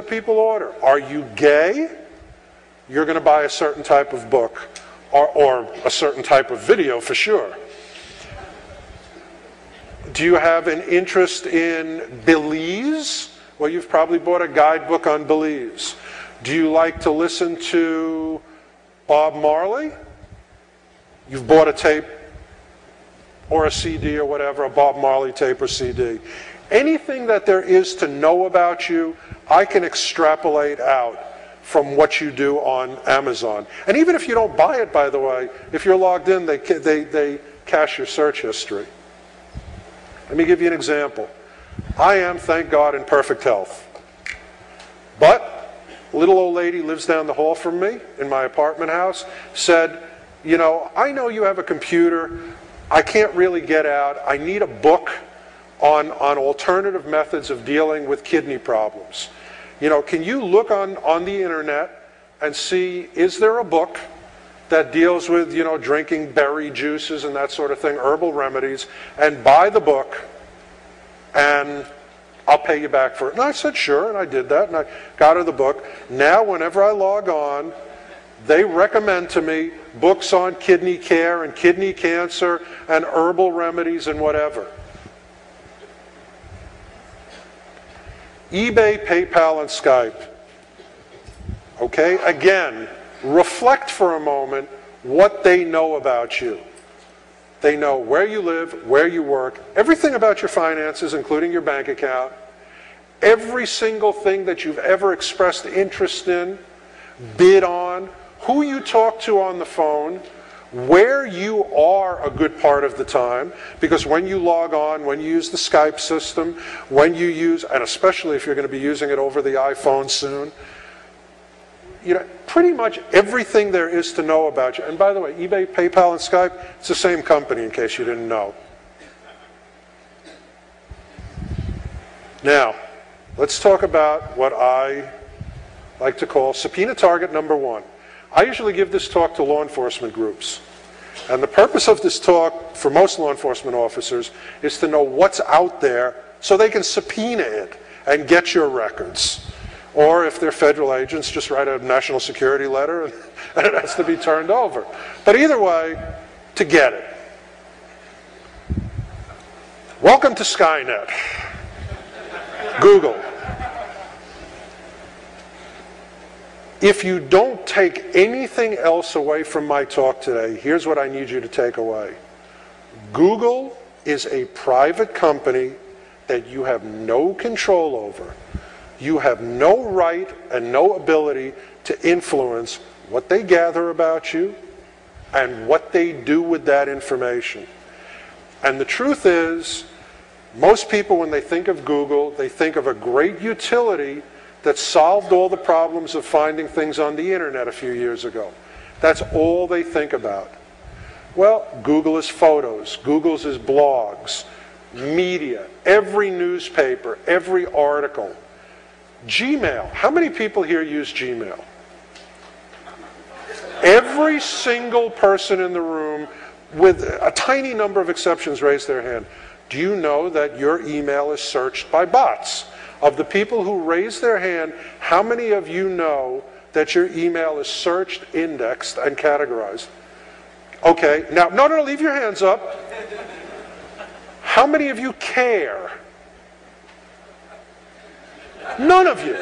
people order. Are you gay? You're going to buy a certain type of book or a certain type of video for sure. Do you have an interest in Belize? Well, you've probably bought a guidebook on Belize. Do you like to listen to Bob Marley? You've bought a tape or a CD or whatever, a Bob Marley tape or CD. Anything that there is to know about you, I can extrapolate out from what you do on Amazon. And even if you don't buy it, by the way, if you're logged in, they cache your search history. Let me give you an example. I am, thank God, in perfect health. But a little old lady lives down the hall from me in my apartment house, said, you know, I know you have a computer. I can't really get out. I need a book on alternative methods of dealing with kidney problems. You know, can you look on the internet and see, is there a book that deals with, you know, drinking berry juices and that sort of thing, herbal remedies, and buy the book, and I'll pay you back for it. And I said, sure, and I did that, and I got her the book. Now, whenever I log on, they recommend to me books on kidney care and kidney cancer and herbal remedies and whatever. eBay, PayPal, and Skype. Okay, again, reflect for a moment what they know about you. They know where you live, where you work, everything about your finances, including your bank account, every single thing that you've ever expressed interest in, bid on, who you talk to on the phone, where you are a good part of the time, because when you log on, when you use the Skype system, when you use, and especially if you're going to be using it over the iPhone soon, you know, pretty much everything there is to know about you. And by the way, eBay, PayPal, and Skype, it's the same company in case you didn't know. Now, let's talk about what I like to call subpoena target number one. I usually give this talk to law enforcement groups. And the purpose of this talk for most law enforcement officers is to know what's out there so they can subpoena it and get your records. Or if they're federal agents, just write a national security letter and it has to be turned over. But either way, to get it. Welcome to Skynet. Google. If you don't take anything else away from my talk today, here's what I need you to take away. Google is a private company that you have no control over. You have no right and no ability to influence what they gather about you and what they do with that information. And the truth is, most people, when they think of Google, they think of a great utility that solved all the problems of finding things on the internet a few years ago. That's all they think about. Well, Google is photos, Google's is blogs, media, every newspaper, every article. Gmail. How many people here use Gmail? Every single person in the room, with a tiny number of exceptions, raised their hand. Do you know that your email is searched by bots? Of the people who raised their hand, how many of you know that your email is searched, indexed, and categorized? Okay, now, no, leave your hands up. How many of you care? None of you.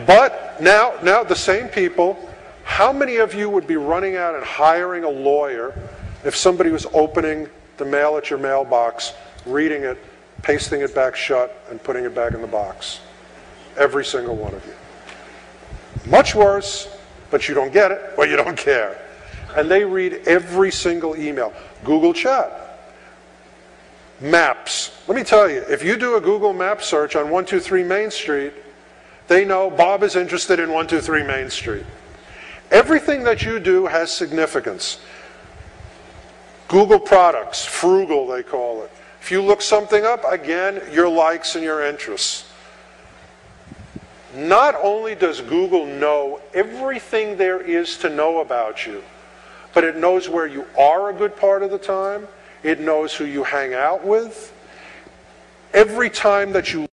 But now the same people, how many of you would be running out and hiring a lawyer if somebody was opening the mail at your mailbox, reading it, pasting it back shut, and putting it back in the box? Every single one of you. Much worse, but you don't get it, or you don't care. And they read every single email. Google Chat. Maps. Let me tell you, if you do a Google Map search on 123 Main Street, they know Bob is interested in 123 Main Street. Everything that you do has significance. Google products, frugal they call it. If you look something up, again, your likes and your interests. Not only does Google know everything there is to know about you, but it knows where you are a good part of the time. It knows who you hang out with. every time that you